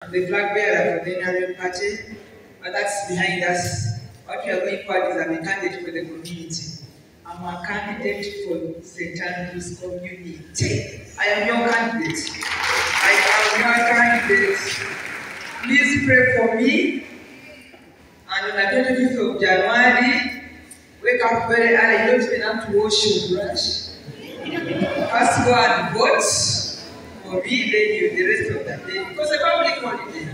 I'm the flag bearer for the NRM party, but that's behind us. What we are going forward is I'm a candidate for the community. I'm a candidate for St. Andrews community. I am your candidate. I am your candidate. Please pray for me. And on the 25th of January, wake up very early. You don't even have to wash your brush. First go and vote. For me, then you the rest of the day, because a public holiday,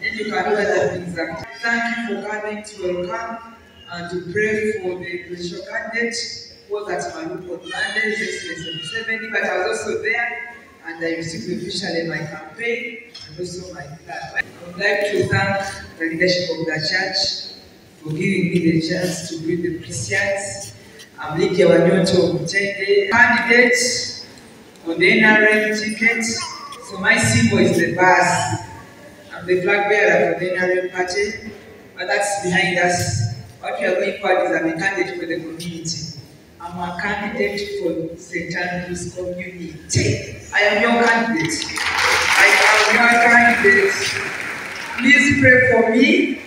then you can do other things. Thank you for coming to welcome and to pray for the presidential candidate who was at Maluku on Monday, 6/70, but I was also there and I received officially my campaign and also my flag. I would like to thank the leadership of the church for giving me the chance to greet the Christians. I'm Lydia Wanyoto Mutende, candidate on the NRM ticket. So my symbol is the bus. I'm the flag bearer for the NRM party, but that's behind us. What we are going forward is I'm a candidate for the community. I'm a candidate for St. Andrews community. I am your candidate. I am your candidate. Please pray for me.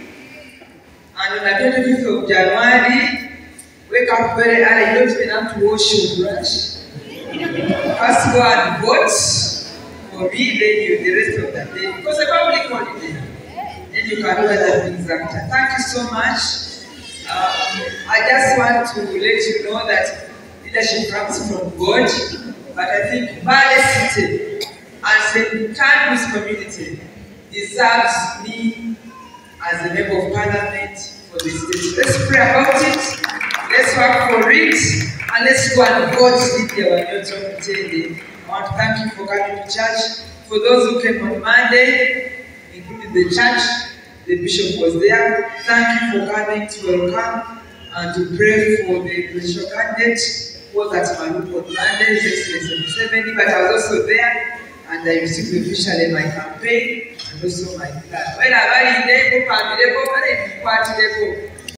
And on the 25th of January, wake up very early. You don't even have to wash your brush. First go and vote for me, then you the rest of the day, because a public holiday, then you can do other things after. Thank you so much. I just want to let you know that leadership comes from God, but I think Valley City and St. Andrews community deserves me as a member of parliament for the state. Let's pray about it, let's work for it. And let's go and vote Lydia Wanyoto Mutende. I want to thank you for coming to church. For those who came on Monday, including the church, the bishop was there. Thank you for coming to welcome and to pray for the presidential candidate who was at Maluku on Monday, 6/70, but I was also there and I received officially my campaign and also my flag. Well, I'm very